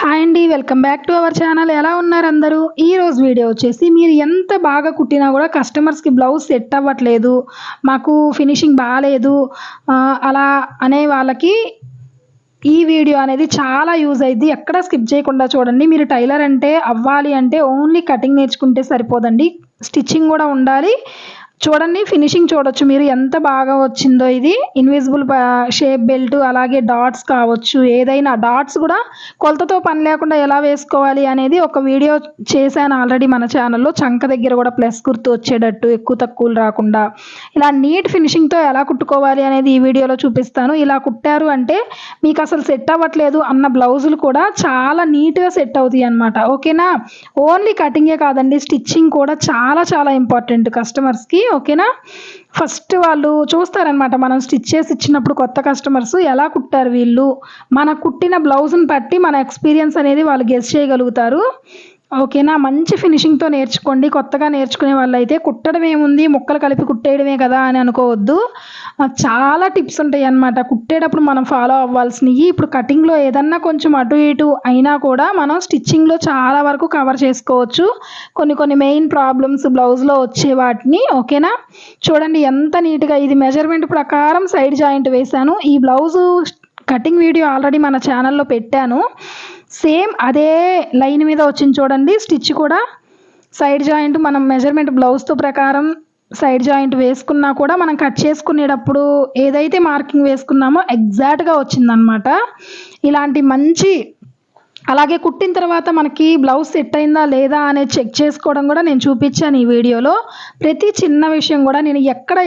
Hi అండి, welcome back to our channel. ఎలా ఉన్నారు అందరూ? ఈ రోజు వీడియో వచ్చేసి మీరు ఎంత బాగా కుట్టినా కూడా కస్టమర్స్కి బ్లౌజ్ సెట్ అవ్వట్లేదు, మాకు ఫినిషింగ్ బాగాలేదు అలా అనే వాళ్ళకి ఈ వీడియో అనేది చాలా యూజ్ అయ్యిద్ది. ఎక్కడ స్కిప్ చేయకుండా చూడండి. మీరు టైలర్ అంటే అవ్వాలి అంటే ఓన్లీ కటింగ్ నేర్చుకుంటే సరిపోదండి, స్టిచ్చింగ్ కూడా ఉండాలి. చూడండి, ఫినిషింగ్ చూడొచ్చు మీరు ఎంత బాగా వచ్చిందో. ఇది ఇన్విజిబుల్ షేప్ బెల్ట్, అలాగే డాట్స్ కావచ్చు, ఏదైనా డాట్స్ కూడా కొలతతో పని లేకుండా ఎలా వేసుకోవాలి అనేది ఒక వీడియో చేశాను ఆల్రెడీ మన ఛానల్లో. చంక దగ్గర కూడా ప్లస్ గుర్తు వచ్చేటట్టు, ఎక్కువ తక్కువలు రాకుండా ఇలా నీట్ ఫినిషింగ్తో ఎలా కుట్టుకోవాలి అనేది ఈ వీడియోలో చూపిస్తాను. ఇలా కుట్టారు అంటే మీకు అసలు సెట్ అవ్వట్లేదు అన్న బ్లౌజులు కూడా చాలా నీట్గా సెట్ అవుతాయి అన్నమాట. ఓకేనా? ఓన్లీ కటింగే కాదండి, స్టిచ్చింగ్ కూడా చాలా చాలా ఇంపార్టెంట్ కస్టమర్స్కి. ఓకేనా? ఫస్ట్ వాళ్ళు చూస్తారనమాట మనం స్టిచ్ చేసి ఇచ్చినప్పుడు, కొత్త కస్టమర్స్ ఎలా కుట్టారు వీళ్ళు, మన కుట్టిన బ్లౌజ్ని బట్టి మన ఎక్స్పీరియన్స్ అనేది వాళ్ళు గెస్ చేయగలుగుతారు. ఓకేనా? మంచి ఫినిషింగ్తో నేర్చుకోండి. కొత్తగా నేర్చుకునే వాళ్ళు అయితే కుట్టడం ఏముంది, ముక్కలు కలిపి కుట్టేయడమే కదా అని అనుకోవద్దు. చాలా టిప్స్ ఉంటాయి అన్నమాట కుట్టేటప్పుడు మనం ఫాలో అవ్వాల్సినవి. ఇప్పుడు కటింగ్లో ఏదన్నా కొంచెం అటు ఇటు అయినా కూడా మనం స్టిచ్చింగ్లో చాలా వరకు కవర్ చేసుకోవచ్చు, కొన్ని మెయిన్ ప్రాబ్లమ్స్ బ్లౌజ్లో వచ్చే వాటిని. ఓకేనా? చూడండి ఎంత నీట్గా, ఇది మెజర్మెంట్ ప్రకారం సైడ్ జాయింట్ వేశాను. ఈ బ్లౌజు కటింగ్ వీడియో ఆల్రెడీ మన ఛానల్లో పెట్టాను. సేమ్ అదే లైన్ మీద వచ్చింది చూడండి. స్టిచ్ కూడా సైడ్ జాయింట్ మనం మెజర్మెంట్ బ్లౌజ్తో ప్రకారం సైడ్ జాయింట్ వేసుకున్నా కూడా మనం కట్ చేసుకునేటప్పుడు ఏదైతే మార్కింగ్ వేసుకున్నామో ఎగ్జాక్ట్గా వచ్చిందనమాట. ఇలాంటి మంచి, అలాగే కుట్టిన తర్వాత మనకి బ్లౌజ్ సెట్ అయిందా లేదా అనేది చెక్ చేసుకోవడం కూడా నేను చూపించాను ఈ వీడియోలో. ప్రతి చిన్న విషయం కూడా నేను ఎక్కడ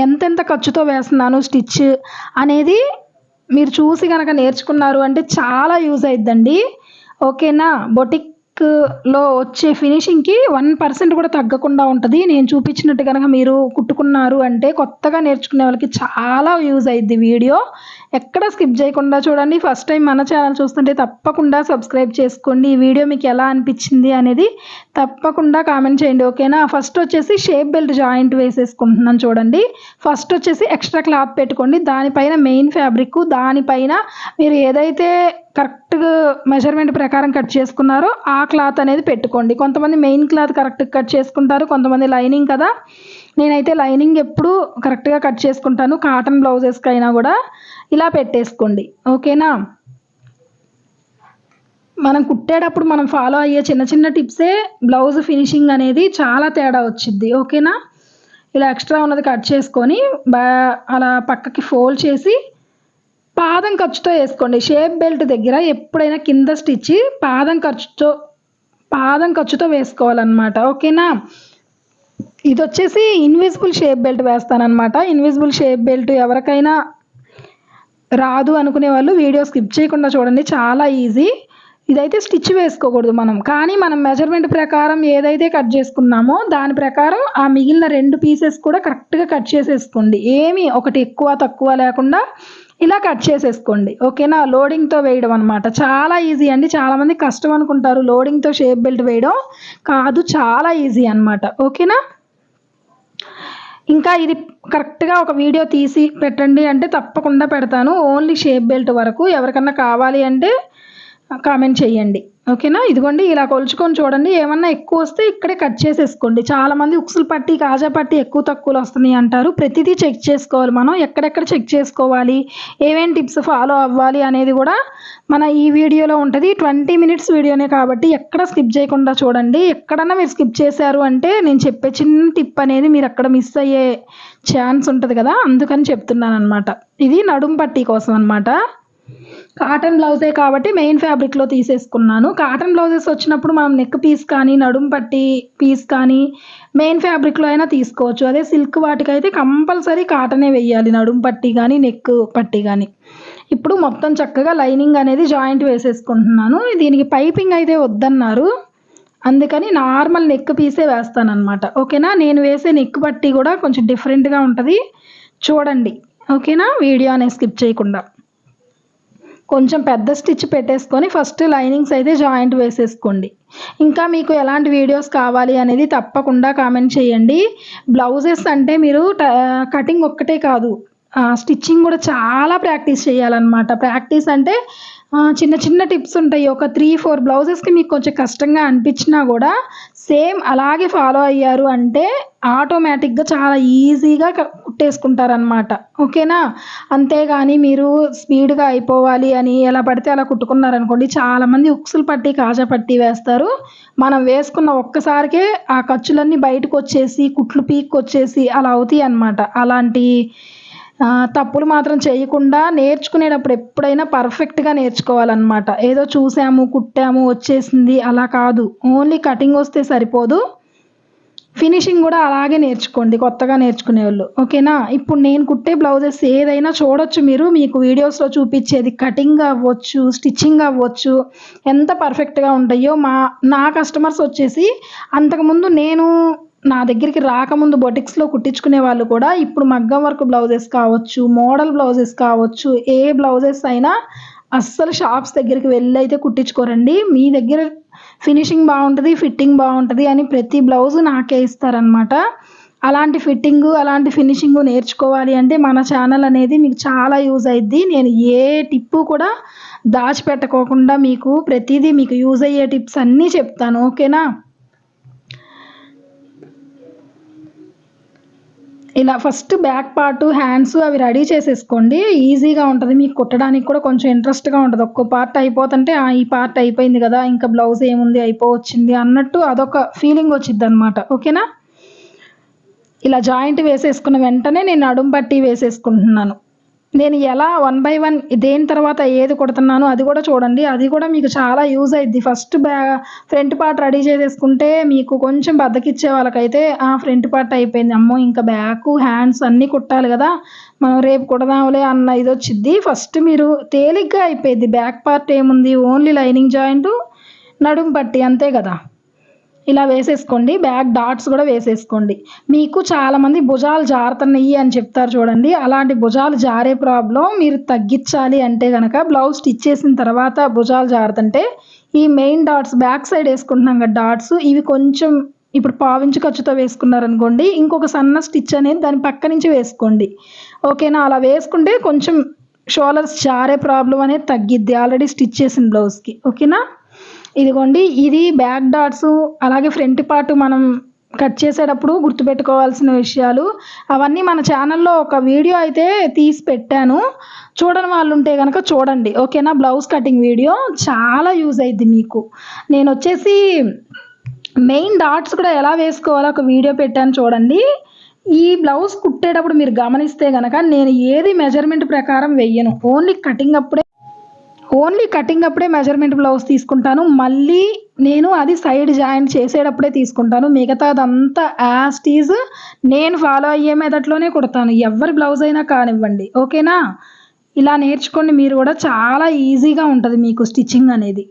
ఎంతెంత ఖర్చుతో వేస్తున్నాను స్టిచ్ అనేది మీరు చూసి కనుక నేర్చుకున్నారు అంటే చాలా యూజ్ అయిద్దండి. ఓకేనా? బొటిక్లో వచ్చే ఫినిషింగ్కి 1% కూడా తగ్గకుండా ఉంటుంది. నేను చూపించినట్టు కనుక మీరు కుట్టుకున్నారు అంటే కొత్తగా నేర్చుకునే వాళ్ళకి చాలా యూజ్ అయిద్ది వీడియో. ఎక్కడ స్కిప్ చేయకుండా చూడండి. ఫస్ట్ టైం మన ఛానల్ చూస్తుంటే తప్పకుండా సబ్స్క్రైబ్ చేసుకోండి. ఈ వీడియో మీకు ఎలా అనిపించింది అనేది తప్పకుండా కామెంట్ చేయండి. ఓకేనా? ఫస్ట్ వచ్చేసి షేప్ బెల్ట్ జాయింట్ వేసేసుకుంటున్నాను చూడండి. ఫస్ట్ వచ్చేసి ఎక్స్ట్రా క్లాత్ పెట్టుకోండి, దానిపైన మెయిన్ ఫ్యాబ్రిక్, దానిపైన మీరు ఏదైతే కరెక్ట్గా మెజర్మెంట్ ప్రకారం కట్ చేసుకున్నారో ఆ క్లాత్ అనేది పెట్టుకోండి. కొంతమంది మెయిన్ క్లాత్ కరెక్ట్గా కట్ చేసుకుంటారు, కొంతమంది లైనింగ్ కదా. నేనైతే లైనింగ్ ఎప్పుడు కరెక్ట్గా కట్ చేసుకుంటాను. కాటన్ బ్లౌజెస్కి అయినా కూడా ఇలా పెట్టేసుకోండి. ఓకేనా? మనం కుట్టేటప్పుడు మనం ఫాలో అయ్యే చిన్న చిన్న టిప్సే బ్లౌజ్ ఫినిషింగ్ అనేది చాలా తేడా వచ్చింది. ఓకేనా? ఇలా ఎక్స్ట్రా ఉన్నది కట్ చేసుకొని అలా పక్కకి ఫోల్డ్ చేసి పాదం ఖర్చుతో వేసుకోండి. షేప్ బెల్ట్ దగ్గర ఎప్పుడైనా కింద స్టిచ్ పాదం ఖర్చుతో వేసుకోవాలన్నమాట. ఓకేనా? ఇది వచ్చేసి ఇన్విజిబుల్ షేప్ బెల్ట్ వేస్తానన్నమాట. ఇన్విజిబుల్ షేప్ బెల్ట్ ఎవరికైనా రాదు అనుకునే వాళ్ళు వీడియో స్కిప్ చేయకుండా చూడండి, చాలా ఈజీ. ఇదైతే స్టిచ్ వేసుకోకూడదు మనం, కానీ మనం మెజర్మెంట్ ప్రకారం ఏదైతే కట్ చేసుకున్నామో దాని ప్రకారం ఆ మిగిలిన 2 పీసెస్ కూడా కరెక్ట్గా కట్ చేసేసుకోండి. ఏమీ ఒకటి ఎక్కువ తక్కువ లేకుండా ఇలా కట్ చేసేసుకోండి. ఓకేనా? లోడింగ్తో వేయడం అనమాట. చాలా ఈజీ అండి. చాలామంది కష్టం అనుకుంటారు లోడింగ్తో షేప్ బెల్ట్ వేయడం, కాదు, చాలా ఈజీ అనమాట. ఓకేనా? ఇంకా ఇది కరెక్ట్గా ఒక వీడియో తీసి పెట్టండి అంటే తప్పకుండా పెడతాను, ఓన్లీ షేప్ బెల్ట్ వరకు. ఎవరికన్నా కావాలి అంటే కామెంట్ చేయండి. ఓకేనా? ఇదిగోండి ఇలా కొలుచుకొని చూడండి. ఏమన్నా ఎక్కువ వస్తే ఇక్కడే కట్ చేసేసుకోండి. చాలామంది ఉక్సులు పట్టి, కాజా పట్టి ఎక్కువ తక్కువలు వస్తున్నాయి అంటారు. ప్రతిదీ చెక్ చేసుకోవాలి మనం. ఎక్కడెక్కడ చెక్ చేసుకోవాలి, ఏమేం టిప్స్ ఫాలో అవ్వాలి అనేది కూడా మన ఈ వీడియోలో ఉంటుంది. 20 minutes వీడియోనే కాబట్టి ఎక్కడ స్కిప్ చేయకుండా చూడండి. ఎక్కడన్నా మీరు స్కిప్ చేశారు అంటే నేను చెప్పే చిన్న టిప్ అనేది మీరు అక్కడ మిస్ అయ్యే ఛాన్స్ ఉంటుంది కదా, అందుకని చెప్తున్నాను అనమాట. ఇది నడుం పట్టీ కోసం అనమాట. కాటన్ బ్లౌజే కాబట్టి మెయిన్ ఫ్యాబ్రిక్లో తీసేసుకున్నాను. కాటన్ బ్లౌజెస్ వచ్చినప్పుడు మనం నెక్ పీస్ కానీ నడుం పట్టి పీస్ కానీ మెయిన్ ఫ్యాబ్రిక్లో అయినా తీసుకోవచ్చు. అదే సిల్క్ వాటికైతే కంపల్సరీ కాటనే వేయాలి, నడుం పట్టి కానీ నెక్ పట్టి కానీ. ఇప్పుడు మొత్తం చక్కగా లైనింగ్ అనేది జాయింట్ వేసేసుకుంటున్నాను. దీనికి పైపింగ్ అయితే వద్దన్నారు, అందుకని నార్మల్ నెక్ పీసే వేస్తానన్నమాట. ఓకేనా? నేను వేసే నెక్ పట్టి కూడా కొంచెం డిఫరెంట్గా ఉంటుంది, చూడండి. ఓకేనా? వీడియో అనేది స్కిప్ చేయకుండా కొంచెం పెద్ద స్టిచ్ పెట్టేసుకొని ఫస్ట్ లైనింగ్స్ అయితే జాయింట్ వేసేసుకోండి. ఇంకా మీకు ఎలాంటి వీడియోస్ కావాలి అనేది తప్పకుండా కామెంట్ చేయండి. బ్లౌజెస్ అంటే మీరు కటింగ్ ఒక్కటే కాదు, స్టిచ్చింగ్ కూడా చాలా ప్రాక్టీస్ చేయాలన్నమాట. ప్రాక్టీస్ అంటే చిన్న చిన్న టిప్స్ ఉంటాయి. ఒక 3, 4 బ్లౌజెస్‌కి మీకు కొంచెం కష్టంగా అనిపించినా గూడా సేమ్ అలాగే ఫాలో అయ్యారు అంటే ఆటోమేటిక్‌గా చాలా ఈజీగా కుట్టేసుకుంటారనమాట. ఓకేనా? అంతేగాని మీరు స్పీడ్‌గా అయిపోవాలి అని ఎలా పడితే అలా కుట్టుకున్నారనుకోండి, చాలామంది ఉక్సులు పట్టి, కాజా పట్టి వేస్తారు. మనం వేసుకున్న ఒక్కసారికే ఆ ఖర్చులన్నీ బయటకొచ్చేసి, కుట్లు పీక్కొచ్చేసి అలా అవుతాయన్నమాట. అలాంటి తప్పులు మాత్రం చేయకుండా నేర్చుకునేటప్పుడు ఎప్పుడైనా పర్ఫెక్ట్‌గా నేర్చుకోవాలనమాట. ఏదో చూసాము, కుట్టాము, వచ్చేసింది అలా కాదు. ఓన్లీ కటింగ్ వస్తే సరిపోదు. ఫినిషింగ్ గూడా అలాగే నేర్చుకోండి కొత్తగా నేర్చుకునేవాళ్ళు. ఓకేనా? ఇప్పుడు నేను కుట్టే బ్లౌజెస్ ఏదైనా చూడొచ్చు మీరు. మీకు వీడియోస్‌లో చూపిచ్చేది కటింగ్ అవ్వచ్చు, స్టిచ్చింగ్ అవ్వచ్చు. ఎంత పర్ఫెక్ట్‌గా ఉంటాయో నా కస్టమర్స్ వచ్చేసి అంతకుముందు నా దగ్గరికి రాకముందు బొటిక్స్‌లో కుట్టించుకునే వాళ్ళు కూడా ఇప్పుడు మగ్గం వర్క్ బ్లౌజెస్ కావచ్చు, మోడల్ బ్లౌజెస్ కావచ్చు, ఏ బ్లౌజెస్ అయినా అస్సలు షాప్స్ దగ్గరికి వెళ్ళైతే కుట్టించుకోరండి. మీ దగ్గర ఫినిషింగ్ బావుంటది, ఫిట్టింగ్ బావుంటది అని ప్రతి బ్లౌజు నాకే ఇస్తారనమాట. అలాంటి ఫిట్టింగు, అలాంటి ఫినిషింగు నేర్చుకోవాలి అంటే మన ఛానల్ అనేది మీకు చాలా యూజ్ అయిద్ది. నేను ఏ టిప్పు కూడా దాచిపెట్టుకోకుండా మీకు ప్రతీదీ మీకు యూజ్ అయ్యే టిప్స్ అన్నీ చెప్తాను. ఓకేనా? ఇలా ఫస్ట్ బ్యాక్ పార్టు, హ్యాండ్స్ అవి రెడీ చేసేసుకోండి. ఈజీగా ఉంటది. మీకు కుట్టడానికి కూడా కొంచెం ఇంట్రెస్ట్‌గా ఉంటది. ఒక్కో పార్ట్ అయిపోతుంటే ఈ పార్ట్ అయిపోయింది గదా! ఇంకా బ్లౌజ్ ఏముంది అయిపోవచ్చింది అన్నట్టు అదొక ఫీలింగ్ వచ్చిద్దనమాట. ఓకేనా? ఇలా జాయింట్ వేసేసుకున్న వెంటనే నేను నడుం పట్టీ వేసేసుకుంటున్నాను. నేను ఎలా వన్ బై వన్ దేని తర్వాత ఏది కుడుతున్నానో అది కూడా చూడండి. అది కూడా మీకు చాలా యూజ్ అయిద్ది. ఫస్ట్ ఫ్రంట్ పార్ట్ రెడీ చేసేసుకుంటే మీకు కొంచెం బద్ధకిచ్చే వాళ్ళకైతే ఫ్రంట్ పార్ట్ అయిపోయింది. అమ్మో! ఇంకా బ్యాకు, హ్యాండ్స్ అన్నీ కుట్టాలి గదా! మనం రేపు కుడదాంలే అన్న ఇదొచ్చిద్ది. ఫస్ట్ మీరు తేలిగ్గా అయిపోయిద్ది. బ్యాక్ పార్ట్ ఏముంది ఓన్లీ లైనింగ్ జాయింటు, నడుం పట్టీ అంతే గదా! ఇలా వేసేసుకోండి. బ్యాక్ డాట్స్ గూడా వేసేసుకోండి. మీకు చాలామంది భుజాలు జారుతన్నయి అని చెప్తారు చూడండి. అలాంటి భుజాలు జారే ప్రాబ్లమ్ మీరు తగ్గిచ్చాలి అంటే గనక బ్లౌజ్ స్టిచ్ చేసిన తర్వాత భుజాలు జారుతుంటే ఈ మెయిన్ డాట్స్ బ్యాక్ సైడ్ యేసుకుంటున్నాం గదా! డాట్స్ ఇవి కొంచెం ఇప్పుడు పావించి ఖర్చుతో వేసుకున్నారనుకోండి, ఇంకొక సన్న స్టిచ్ అనేది దాని పక్క నుంచి వేసుకోండి. ఓకేనా? అలా వేసుకుంటే కొంచెం షోల్డర్స్ జారే ప్రాబ్లమ్ అనేది తగ్గిద్ది ఆల్రెడీ స్టిచ్ చేసిన బ్లౌజ్‌కి. ఓకేనా? ఇదిగోండి ఇది బ్యాక్ డాట్సు అలాగే ఫ్రంట్ పార్ట్ మనం కట్ చేసేటప్పుడు గుర్తుపెట్టుకోవాల్సిన విషయాలు అవన్నీ మన ఛానల్‌లో ఒక వీడియో అయితే తీసి పెట్టాను. చూడని వాళ్ళుంటే గనక చూడండి. ఓకేనా? బ్లౌజ్ కటింగ్ వీడియో చాలా యూజ్ అయిద్ది మీకు. నేనొచ్చేసి మెయిన్ డాట్స్ కూడా ఎలా వేసుకోవాలో ఒక వీడియో పెట్టాను చూడండి. ఈ బ్లౌజ్ కుట్టేటప్పుడు మీరు గమనిస్తే గనక నేను ఏది మెజర్‌మెంట్ ప్రకారం వెయ్యను. ఓన్లీ కటింగ్ అప్పుడే మెజర్‌మెంట్ బ్లౌజ్ తీసుకుంటాను. మళ్ళీ నేను అది సైడ్ జాయింట్ చేసేటప్పుడే తీసుకుంటాను. మిగతాదంతా యాజ్ ఇట్ ఈజ్ నేను ఫాలో అయ్యే మెథడ్‌లోనే కుడతాను. ఎవరి బ్లౌజ్ అయినా కానివ్వండి. ఓకేనా? ఇలా నేర్చుకోండి మీరు గూడా చాలా ఈజీగా ఉంటది మీకు స్టిచ్చింగ్ అనేది.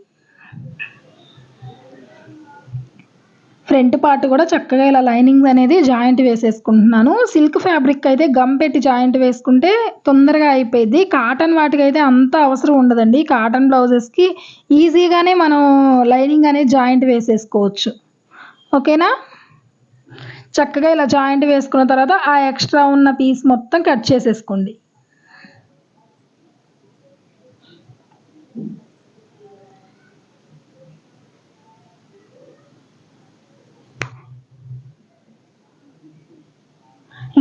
ఫ్రంట్ పార్ట్ కూడా చక్కగా ఇలా లైనింగ్ అనేది జాయింట్ వేసేసుకుంటున్నాను. సిల్క్ ఫ్యాబ్రిక్ అయితే గమ్ పెట్టి జాయింట్ వేసుకుంటే తొందరగా అయిపోయిద్ది. కాటన్ వాటికైతే అంత అవసరం ఉండదండి. కాటన్ బ్లౌజెస్‌కి ఈజీగానే మనం లైనింగ్ అనేది జాయింట్ వేసేసుకోవచ్చు. ఓకేనా? చక్కగా ఇలా జాయింట్ వేసుకున్న తర్వాత ఆ ఎక్స్ట్రా ఉన్న పీస్ మొత్తం కట్ చేసేసుకోండి.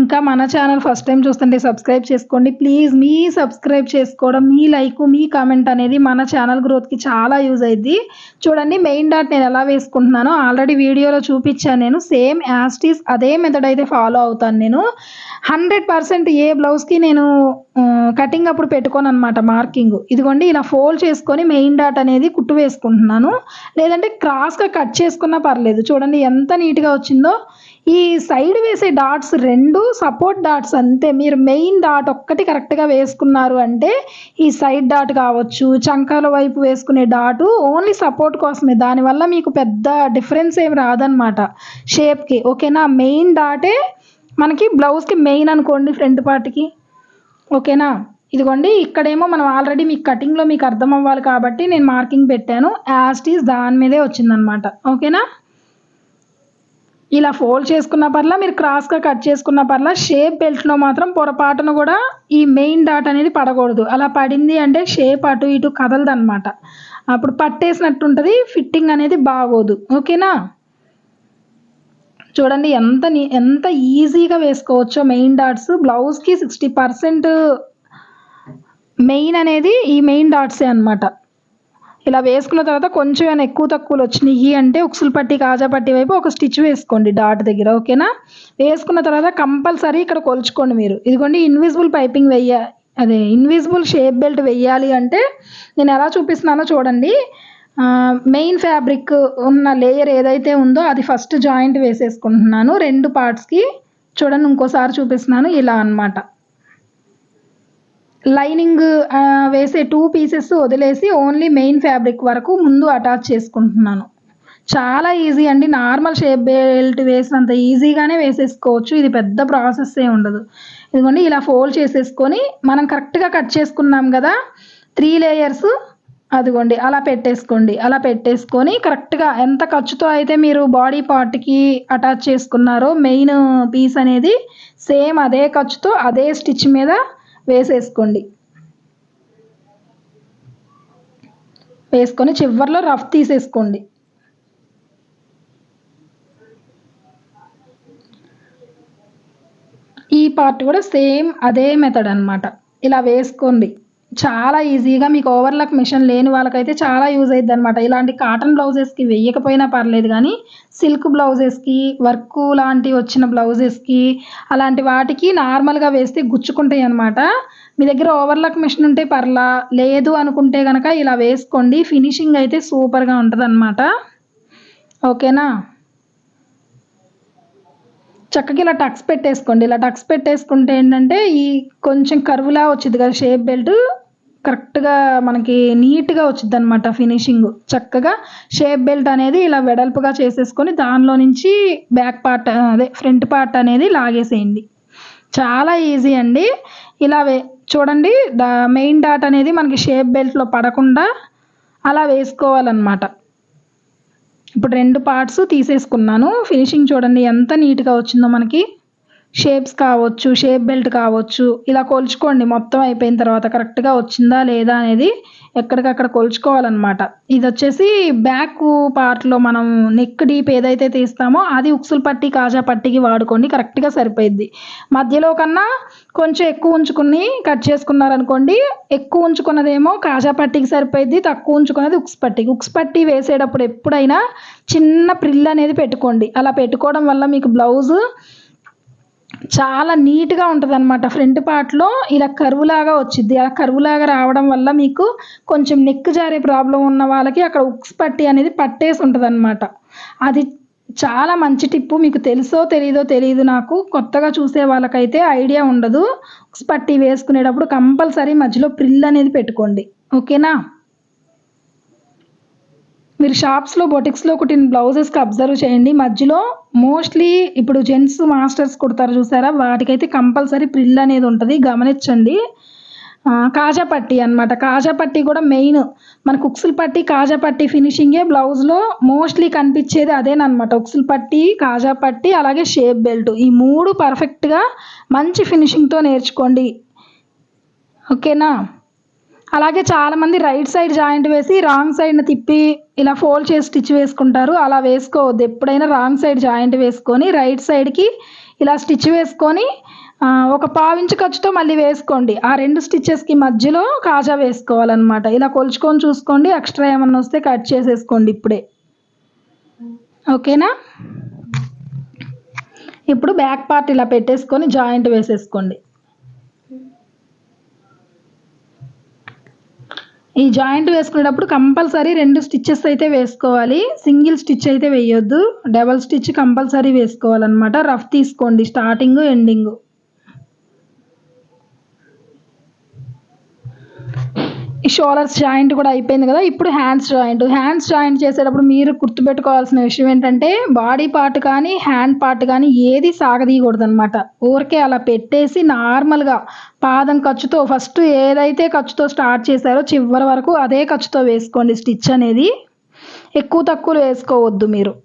ఇంకా మన ఛానల్ ఫస్ట్ టైం చూస్తుంటే సబ్స్క్రైబ్ చేసుకోండి. ప్లీజ్ మీ సబ్స్క్రైబ్ చేసుకోవడం, మీ లైకు, మీ కామెంట్ అనేది మన ఛానల్ గ్రోత్‌కి చాలా యూజ్ అయిద్ది. చూడండి మెయిన్ డాట్ నేను ఎలా వేసుకుంటున్నానో ఆల్రెడీ వీడియోలో చూపిచ్చాను నేను. సేమ్ యాజ్ ఇట్ ఈజ్ అదే మెథడ్ అయితే ఫాలో అవుతాను నేను. 100% ఏ బ్లౌజ్‌కి నేను కటింగ్ అప్పుడు పెట్టుకోననమాట మార్కింగు. ఇదిగోండి ఇలా ఫోల్డ్ చేసుకొని మెయిన్ డాట్ అనేది కుట్టు వేసుకుంటున్నాను. లేదంటే క్రాస్‌గా కట్ చేసుకున్నా పర్లేదు. చూడండి ఎంత నీట్‌గా వచ్చిందో. ఈ సైడ్ వేసే డాట్స్ 2 సపోర్ట్ డాట్స్ అంతే. మీరు మెయిన్ డాట్ ఒక్కటి కరెక్ట్‌గా వేసుకున్నారు అంటే ఈ సైడ్ డాట్ కావచ్చు, చంకాల వైపు వేసుకునే డాటు ఓన్లీ సపోర్ట్ కోసమే. దానివల్ల మీకు పెద్ద డిఫరెన్స్ ఏమి రాదనమాట షేప్‌కి. ఓకేనా? మెయిన్ డాటే మనకి బ్లౌజ్‌కి మెయిన్ అనుకోండి ఫ్రంట్ పార్ట్‌కి. ఓకేనా? ఇదిగోండి ఇక్కడేమో మనం ఆల్రెడీ మీకు కటింగ్‌లో మీకు అర్థం అవ్వాలి కాబట్టి నేను మార్కింగ్ పెట్టాను. యాజ్ ఇట్ ఈజ్ దాని మీదే వచ్చిందనమాట. ఓకేనా? ఇలా ఫోల్డ్ చేసుకున్న పర్లా, మీరు క్రాస్గా కట్ చేసుకున్న పర్లా, షేప్ బెల్ట్లో మాత్రం పొరపాటును కూడా ఈ మెయిన్ డాట్ అనేది పడకూడదు. అలా పడింది అంటే షేప్ అటు ఇటు కదలదనమాట. అప్పుడు పట్టేసినట్టు ఉంటుంది, ఫిట్టింగ్ అనేది బాగోదు. ఓకేనా? చూడండి ఎంత ఈజీగా వేసుకోవచ్చో మెయిన్ డాట్స్. బ్లౌజ్కి 60% మెయిన్ అనేది ఈ మెయిన్ డాట్సే అనమాట. ఇలా వేసుకున్న తర్వాత కొంచెం ఏమైనా ఎక్కువ తక్కువలు వచ్చినాయి అంటే ఉక్సులు పట్టి కాజా పట్టి వైపు ఒక స్టిచ్ వేసుకోండి డాట్ దగ్గర. ఓకేనా? వేసుకున్న తర్వాత కంపల్సరీ ఇక్కడ కొలుచుకోండి మీరు. ఇదిగోండి invisible piping invisible shape belt వెయ్యాలి అంటే నేను ఎలా చూపిస్తున్నానో చూడండి. మెయిన్ ఫ్యాబ్రిక్ ఉన్న లేయర్ ఏదైతే ఉందో అది ఫస్ట్ జాయింట్ వేసేసుకుంటున్నాను 2 పార్ట్స్కి. చూడండి ఇంకోసారి చూపిస్తున్నాను. ఇలా అన్నమాట. లైనింగ్ వేసే 2 పీసెస్ వదిలేసి ఓన్లీ మెయిన్ ఫ్యాబ్రిక్ వరకు ముందు అటాచ్ చేసుకుంటున్నాను. చాలా ఈజీ అండి. నార్మల్ షేప్ బెల్ట్ వేసినంత ఈజీగానే వేసేసుకోవచ్చు. ఇది పెద్ద ప్రాసెస్ ఏ ఉండదు. ఇదిగోండి ఇలా ఫోల్డ్ చేసేసుకొని మనం కరెక్ట్గా కట్ చేసుకున్నాం కదా 3 లేయర్స్, అదిగోండి అలా పెట్టేసుకోండి. అలా పెట్టేసుకొని కరెక్ట్గా ఎంత ఖర్చుతో అయితే మీరు బాడీ పార్ట్కి అటాచ్ చేసుకున్నారో మెయిన్ పీస్ అనేది సేమ్ అదే ఖర్చుతో అదే స్టిచ్ మీద వేసేసుకోండి. వేసుకొని చివర్లో రఫ్ తీసేసుకోండి. ఈ పార్ట్ కూడా సేమ్ అదే మెథడ్ అనమాట. ఇలా వేసుకోండి. చాలా ఈజీగా మీకు ఓవర్లాక్ మిషన్ లేని వాళ్ళకైతే చాలా యూజ్ అవుతుంది అనమాట. ఇలాంటి కాటన్ బ్లౌజెస్కి వేయకపోయినా పర్లేదు, కానీ సిల్క్ బ్లౌజెస్కి వర్క్ లాంటివి వచ్చిన బ్లౌజెస్కి అలాంటి వాటికి నార్మల్గా వేస్తే గుచ్చుకుంటాయి అనమాట. మీ దగ్గర ఓవర్లాక్ మిషన్ ఉంటే పర్లా, లేదు అనుకుంటే కనుక ఇలా వేసుకోండి. ఫినిషింగ్ అయితే సూపర్గా ఉంటుంది అనమాట. ఓకేనా? చక్కగా ఇలా టక్స్ పెట్టేసుకోండి. ఇలా టక్స్ పెట్టేసుకుంటే ఏంటంటే ఈ కొంచెం కర్వ్లా వచ్చింది కదా షేప్ బెల్ట్, కరెక్ట్గా మనకి నీట్గా వచ్చింది అనమాట ఫినిషింగ్. చక్కగా షేప్ బెల్ట్ అనేది ఇలా వెడల్పుగా చేసేసుకొని దానిలో నుంచి బ్యాక్ పార్ట్ ఫ్రంట్ పార్ట్ అనేది లాగేసేయండి. చాలా ఈజీ అండి. ఇలా చూడండి మెయిన్ డాట్ అనేది మనకి షేప్ బెల్ట్లో పడకుండా అలా వేసుకోవాలన్నమాట. ఇప్పుడు 2 పార్ట్స్ తీసేసుకున్నాను. ఫినిషింగ్ చూడండి ఎంత నీట్గా వచ్చిందో. మనకి షేప్స్ కావచ్చు, షేప్ బెల్ట్ కావచ్చు, ఇలా కొలుచుకోండి. మొత్తం అయిపోయిన తర్వాత కరెక్ట్గా వచ్చిందా లేదా అనేది ఎక్కడికక్కడ కొలుచుకోవాలన్నమాట. ఇది వచ్చేసి బ్యాక్ పార్ట్లో మనం నెక్ డీప్ ఏదైతే తీస్తామో అది ఉక్సులు పట్టి కాజా పట్టికి వాడుకోండి, కరెక్ట్గా సరిపోయిద్ది. మధ్యలో కన్నా కొంచెం ఎక్కువ ఉంచుకుని కట్ చేసుకున్నారనుకోండి, ఎక్కువ ఉంచుకున్నదేమో కాజా పట్టికి సరిపోయిద్ది, తక్కువ ఉంచుకున్నది ఉక్స్ పట్టికి. ఉక్స్ పట్టి వేసేటప్పుడు ఎప్పుడైనా చిన్న ప్రిల్ అనేది పెట్టుకోండి. అలా పెట్టుకోవడం వల్ల మీకు బ్లౌజు చాలా నీట్గా ఉంటుంది అనమాట. ఫ్రంట్ పార్ట్లో ఇలా కరువులాగా వచ్చింది. అలా కరువులాగా రావడం వల్ల మీకు కొంచెం నెక్ జారే ప్రాబ్లం ఉన్న వాళ్ళకి అక్కడ ఉక్స్ పట్టి అనేది పట్టేసి ఉంటుంది అనమాట. అది చాలా మంచి టిప్పు. మీకు తెలుసో తెలియదో నాకు, కొత్తగా చూసే వాళ్ళకైతే ఐడియా ఉండదు. ఉక్స్ పట్టి వేసుకునేటప్పుడు కంపల్సరీ మధ్యలో ప్రిల్ అనేది పెట్టుకోండి. ఓకేనా? మీరు షాప్స్లో బొటిక్స్లో కుట్టిన బ్లౌజెస్కి అబ్జర్వ్ చేయండి. మధ్యలో మోస్ట్లీ ఇప్పుడు జెంట్స్ మాస్టర్స్ కుడతారు చూసారా, వాటికైతే కంపల్సరీ ప్రిల్ అనేది ఉంటుంది, గమనించండి. కాజా పట్టి అనమాట. కాజా పట్టి కూడా మెయిన్ మనకు ఉక్సులు పట్టి కాజా పట్టి ఫినిషింగే బ్లౌజ్లో మోస్ట్లీ కనిపించేది అదేనమాట. ఉక్సులు పట్టి, కాజా పట్టి, అలాగే షేప్ బెల్ట్, ఈ 3 పర్ఫెక్ట్గా మంచి ఫినిషింగ్తో నేర్చుకోండి. ఓకేనా? అలాగే చాలామంది రైట్ సైడ్ జాయింట్ వేసి రాంగ్ సైడ్ని తిప్పి ఇలా ఫోల్డ్ చేసి స్టిచ్ వేసుకుంటారు. అలా వేసుకోవద్దు. ఎప్పుడైనా రాంగ్ సైడ్ జాయింట్ వేసుకొని రైట్ సైడ్కి ఇలా స్టిచ్ వేసుకొని ఒక 1/2 ఇంచు ఖర్చుతో మళ్ళీ వేసుకోండి. ఆ 2 స్టిచ్చెస్కి మధ్యలో కాజా వేసుకోవాలన్నమాట. ఇలా కొలుచుకొని చూసుకోండి. ఎక్స్ట్రా ఏమన్నా వస్తే కట్ చేసేసుకోండి ఇప్పుడే. ఓకేనా? ఇప్పుడు బ్యాక్ పార్ట్ ఇలా పెట్టేసుకొని జాయింట్ వేసేసుకోండి. ఈ జాయింట్ వేసుకునేటప్పుడు కంపల్సరీ 2 స్టిచ్చెస్ అయితే వేసుకోవాలి. సింగిల్ స్టిచ్ అయితే వేయొద్దు. డబల్ స్టిచ్ కంపల్సరీ వేసుకోవాలన్నమాట. రఫ్ తీసుకోండి స్టార్టింగ్ ఎండింగ్. ఈ షోల్డర్స్ జాయింట్ కూడా అయిపోయింది కదా. ఇప్పుడు హ్యాండ్స్ జాయింట్ చేసేటప్పుడు మీరు గుర్తుపెట్టుకోవాల్సిన విషయం ఏంటంటే బాడీ పార్ట్ కానీ హ్యాండ్ పార్ట్ కానీ ఏది సాగదీయకూడదు అనమాట. ఊరికే అలా పెట్టేసి నార్మల్గా పాదం ఖర్చుతో ఫస్ట్ ఏదైతే ఖర్చుతో స్టార్ట్ చేశారో చివరి వరకు అదే ఖర్చుతో వేసుకోండి స్టిచ్ అనేది. ఎక్కువ తక్కువ వేసుకోవద్దు మీరు.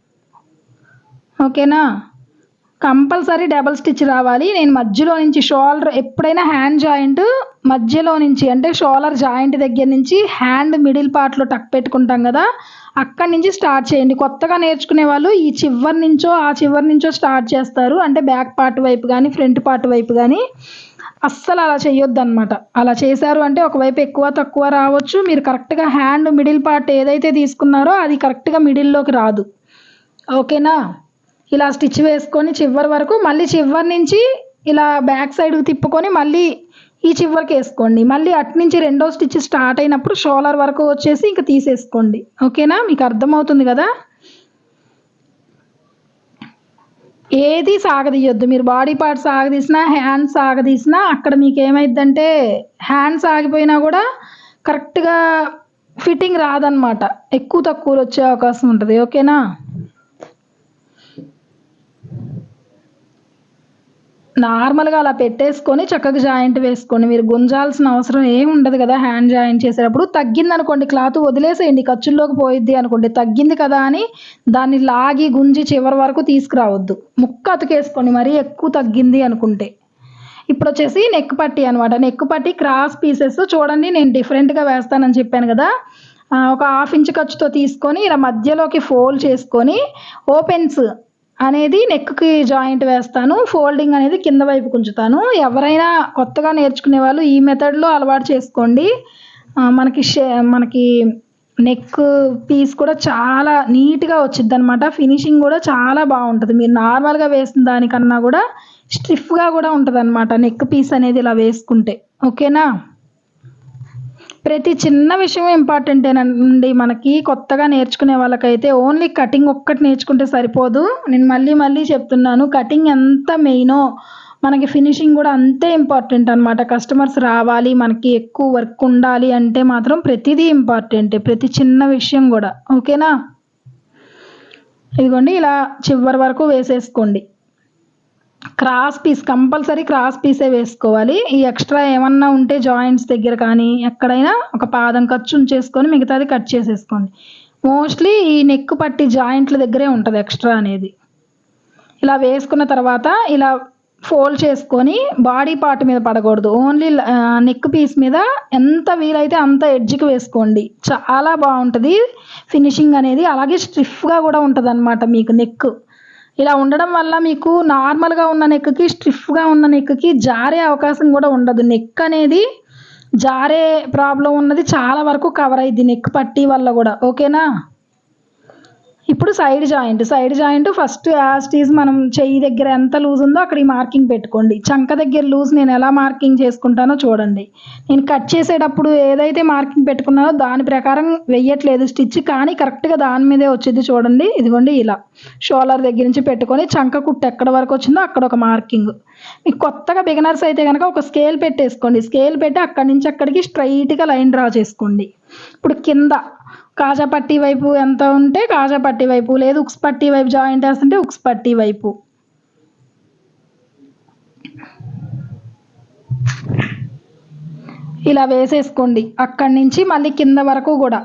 ఓకేనా. కంపల్సరీ డబల్ స్టిచ్ రావాలి. నేను మధ్యలో నుంచి షోల్డర్ ఎప్పుడైనా హ్యాండ్ జాయింట్ మధ్యలో నుంచి అంటే షోల్డర్ జాయింట్ దగ్గర నుంచి హ్యాండ్ మిడిల్ పార్ట్లో టక్ పెట్టుకుంటాం కదా, అక్కడి నుంచి స్టార్ట్ చేయండి. కొత్తగా నేర్చుకునే వాళ్ళు ఈ చివరి నుంచో ఆ చివరి నుంచో స్టార్ట్ చేస్తారు, అంటే బ్యాక్ పార్ట్ వైపు కానీ ఫ్రంట్ పార్ట్ వైపు కానీ. అస్సలు అలా చేయొద్దు అనమాట. అలా చేశారు అంటే ఒకవైపు ఎక్కువ తక్కువ రావచ్చు. మీరు కరెక్ట్గా హ్యాండ్ మిడిల్ పార్ట్ ఏదైతే తీసుకున్నారో అది కరెక్ట్గా మిడిల్లోకి రాదు. ఓకేనా. ఇలా స్టిచ్ వేసుకొని చివరి వరకు, మళ్ళీ చివరి నుంచి ఇలా బ్యాక్ సైడ్కి తిప్పుకొని మళ్ళీ ఈ చివరికి వేసుకోండి. మళ్ళీ అటు నుంచి రెండో స్టిచ్ స్టార్ట్ అయినప్పుడు షోల్డర్ వరకు వచ్చేసి ఇంకా తీసేసుకోండి. ఓకేనా, మీకు అర్థమవుతుంది కదా. ఏది సాగదీయొద్దు. మీరు బాడీ పార్ట్ సాగదీసినా హ్యాండ్స్ సాగదీసినా అక్కడ మీకు ఏమైందంటే హ్యాండ్స్ ఆగిపోయినా కూడా కరెక్ట్గా ఫిట్టింగ్ రాదనమాట, ఎక్కువ తక్కువలు వచ్చే అవకాశం ఉంటుంది. ఓకేనా. నార్మల్గా అలా పెట్టేసుకొని చక్కగా జాయింట్ వేసుకోండి. మీరు గుంజాల్సిన అవసరం ఏమి ఉండదు కదా. హ్యాండ్ జాయింట్ చేసేటప్పుడు తగ్గింది అనుకోండి, క్లాత్ వదిలేసేయండి, ఖర్చుల్లోకి పోయిద్ది అనుకోండి. తగ్గింది కదా అని దాన్ని లాగి గుంజి చివరి వరకు తీసుకురావద్దు. ముక్క అతికేసుకోండి మరీ ఎక్కువ తగ్గింది అనుకుంటే. ఇప్పుడు వచ్చేసి నెక్ పట్టి అనమాట. నెక్ పట్టి క్రాస్ పీసెస్ చూడండి, నేను డిఫరెంట్గా వేస్తానని చెప్పాను కదా. ఒక 1/2 ఇంచ్ ఖర్చుతో తీసుకొని ఇలా మధ్యలోకి ఫోల్డ్ చేసుకొని ఓపెన్స్ అనేది నెక్కి జాయింట్ వేస్తాను, ఫోల్డింగ్ అనేది కింద వైపు ఉంచుతాను. ఎవరైనా కొత్తగా నేర్చుకునే వాళ్ళు ఈ మెథడ్లో అలవాటు చేసుకోండి. మనకి నెక్ పీస్ కూడా చాలా నీట్గా వచ్చింది అనమాట. ఫినిషింగ్ కూడా చాలా బాగుంటుంది. మీరు నార్మల్గా వేసిన దానికన్నా కూడా స్టిఫ్గా కూడా ఉంటుంది అనమాట నెక్ పీస్ అనేది ఇలా వేసుకుంటే. ఓకేనా. ప్రతి చిన్న విషయం ఇంపార్టెంటేనండి మనకి. కొత్తగా నేర్చుకునే వాళ్ళకైతే ఓన్లీ కటింగ్ ఒక్కటి నేర్చుకుంటే సరిపోదు. నేను మళ్ళీ చెప్తున్నాను, కటింగ్ ఎంత మెయినో మనకి ఫినిషింగ్ కూడా అంతే ఇంపార్టెంట్ అనమాట. కస్టమర్స్ రావాలి, మనకి ఎక్కువ వర్క్ ఉండాలి అంటే మాత్రం ప్రతిదీ ఇంపార్టెంటే, ప్రతి చిన్న విషయం కూడా. ఓకేనా. ఇదిగోండి ఇలా చివరి వరకు వేసేసుకోండి. క్రాస్ పీస్ కంపల్సరీ క్రాస్ పీసే వేసుకోవాలి. ఈ ఎక్స్ట్రా ఏమన్నా ఉంటే జాయింట్స్ దగ్గర కానీ ఎక్కడైనా ఒక పాదం ఖర్చు ఉంచేసుకొని మిగతాది కట్ చేసేసుకోండి. మోస్ట్లీ ఈ నెక్ పట్టి జాయింట్ల దగ్గరే ఉంటుంది ఎక్స్ట్రా అనేది. ఇలా వేసుకున్న తర్వాత ఇలా ఫోల్డ్ చేసుకొని బాడీ పార్ట్ మీద పడకూడదు, ఓన్లీ నెక్ పీస్ మీద ఎంత వీలైతే అంత ఎడ్జ్కి వేసుకోండి. చాలా బాగుంటుంది ఫినిషింగ్ అనేది. అలాగే స్టిఫ్గా కూడా ఉంటుంది అనమాట మీకు నెక్. ఇలా ఉండడం వల్ల మీకు నార్మల్గా ఉన్న నెక్కి స్టిఫ్గా ఉన్న నెక్కి జారే అవకాశం కూడా ఉండదు. నెక్ అనేది జారే ప్రాబ్లం ఉన్నది చాలా వరకు కవర్ అయ్యిద్ది నెక్ పట్టీ వల్ల కూడా. ఓకేనా. ఇప్పుడు సైడ్ జాయింట్ ఫస్ట్ యాజ్ టీజ్ మనం చెయ్యి దగ్గర ఎంత లూజ్ ఉందో అక్కడ ఈ మార్కింగ్ పెట్టుకోండి. చంక దగ్గర లూజ్ నేను ఎలా మార్కింగ్ చేసుకుంటానో చూడండి. నేను కట్ చేసేటప్పుడు ఏదైతే మార్కింగ్ పెట్టుకున్నానో దాని ప్రకారం వెయ్యట్లేదు స్టిచ్, కానీ కరెక్ట్గా దాని మీదే వచ్చింది చూడండి. ఇదిగోండి ఇలా షోల్డర్ దగ్గర నుంచి పెట్టుకొని చంక కుట్టు ఎక్కడ వరకు వచ్చిందో అక్కడ ఒక మార్కింగ్. మీకు కొత్తగా బిగినర్స్ అయితే కనుక ఒక స్కేల్ పెట్టేసుకోండి. స్కేల్ పెట్టి అక్కడి నుంచి అక్కడికి స్ట్రైట్గా లైన్ డ్రా చేసుకోండి. ఇప్పుడు కింద కాజా పట్టీ వైపు ఎంత ఉంటే కాజా పట్టీ వైపు, లేదు ఉక్స్ పట్టీ వైపు జాయింట్ వేస్తుంటే ఉక్స్ పట్టీ వైపు. ఇలా వేసేసుకోండి. అక్కడి నుంచి మళ్ళీ కింద వరకు కూడా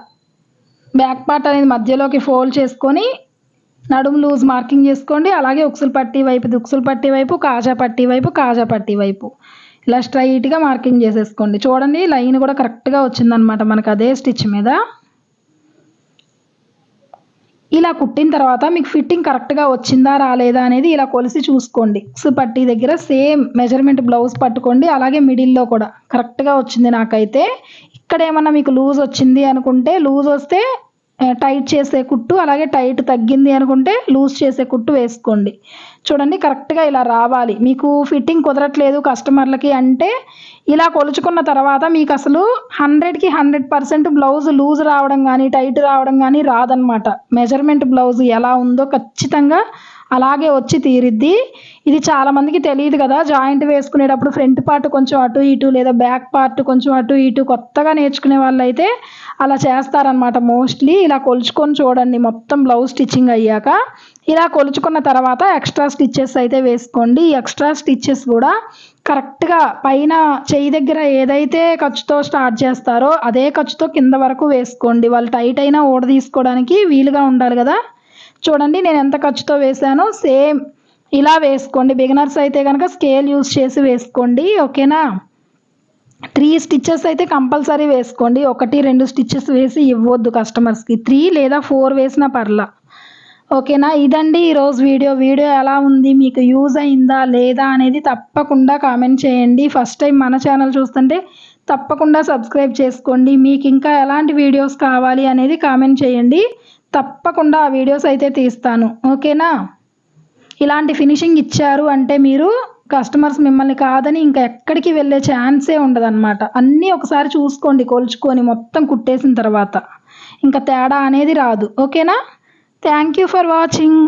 బ్యాక్ పార్ట్ అనేది మధ్యలోకి ఫోల్డ్ చేసుకొని నడుము లూజ్ మార్కింగ్ చేసుకోండి. అలాగే ఉక్సులు పట్టీ వైపు కాజా పట్టీ వైపు ఇలా స్ట్రైట్గా మార్కింగ్ చేసేసుకోండి. చూడండి లైన్ కూడా కరెక్ట్గా వచ్చిందనమాట మనకు అదే స్టిచ్ మీద. ఇలా కుట్టిన తర్వాత మీకు ఫిట్టింగ్ కరెక్ట్గా వచ్చిందా రాలేదా అనేది ఇలా కొలిసి చూసుకోండి. ఉక్స్ పట్టీ దగ్గర సేమ్ మెజర్మెంట్ బ్లౌజ్ పట్టుకోండి. అలాగే మిడిల్లో కూడా కరెక్ట్గా వచ్చింది నాకైతే. ఇక్కడ ఏమన్నా మీకు లూజ్ వచ్చింది అనుకుంటే లూజ్ వస్తే టైట్ చేసే కుట్టు, అలాగే టైట్ తగ్గింది అనుకుంటే లూజ్ చేసే కుట్టు వేసుకోండి. చూడండి కరెక్ట్గా ఇలా రావాలి. మీకు ఫిట్టింగ్ కుదరట్లేదు కస్టమర్లకి అంటే ఇలా కొలుచుకున్న తర్వాత మీకు అసలు 100కి 100% బ్లౌజ్ లూజ్ రావడం కానీ టైట్ రావడం కానీ రాదనమాట. మెజర్మెంట్ బ్లౌజ్ ఎలా ఉందో ఖచ్చితంగా అలాగే వచ్చి తీరిద్ది. ఇది చాలామందికి తెలియదు కదా. జాయింట్ వేసుకునేటప్పుడు ఫ్రంట్ పార్ట్ కొంచెం అటు ఇటు లేదా బ్యాక్ పార్ట్ కొంచెం అటు ఇటు కొత్తగా నేర్చుకునే వాళ్ళు అయితే అలా చేస్తారనమాట. మోస్ట్లీ ఇలా కొలుచుకొని చూడండి మొత్తం బ్లౌజ్ స్టిచ్చింగ్ అయ్యాక. ఇలా కొలుచుకున్న తర్వాత ఎక్స్ట్రా స్టిచ్చెస్ అయితే వేసుకోండి. ఈ ఎక్స్ట్రా స్టిచ్చెస్ కూడా కరెక్ట్గా పైన చెయ్యి దగ్గర ఏదైతే ఖర్చుతో స్టార్ట్ చేస్తారో అదే ఖర్చుతో కింద వరకు వేసుకోండి. వాళ్ళు టైట్ అయినా ఓడ తీసుకోవడానికి వీలుగా ఉండాలి కదా. చూడండి నేను ఎంత ఖర్చుతో వేసానో సేమ్ ఇలా వేసుకోండి. బిగినర్స్ అయితే కనుక స్కేల్ యూస్ చేసి వేసుకోండి. ఓకేనా? 3 స్టిచెస్ అయితే కంపల్సరీ వేసుకోండి. 1, 2 స్టిచెస్ వేసి ఇవ్వద్దు కస్టమర్స్కి. 3 లేదా 4 వేసినా పర్లా. ఓకేనా? ఇదండి ఈరోజు వీడియో ఎలా ఉంది, మీకు యూజ్ అయిందా లేదా అనేది తప్పకుండా కామెంట్ చేయండి. ఫస్ట్ టైం మన ఛానల్ చూస్తుంటే తప్పకుండా సబ్స్క్రైబ్ చేసుకోండి. మీకు ఇంకా ఎలాంటి వీడియోస్ కావాలి అనేది కామెంట్ చేయండి. తప్పకుండా ఆ వీడియోస్ అయితే తీస్తాను. ఓకేనా? ఇలాంటి ఫినిషింగ్ ఇచ్చారు అంటే మీరు కస్టమర్స్ మిమ్మల్ని కాదని ఇంకా ఎక్కడికి వెళ్ళే ఛాన్సే ఉండదన్నమాట. అన్నీ ఒకసారి చూసుకోండి కొలుచుకొని మొత్తం కుట్టేసిన తర్వాత. ఇంకా తేడా అనేది రాదు. ఓకేనా? Thank you for watching.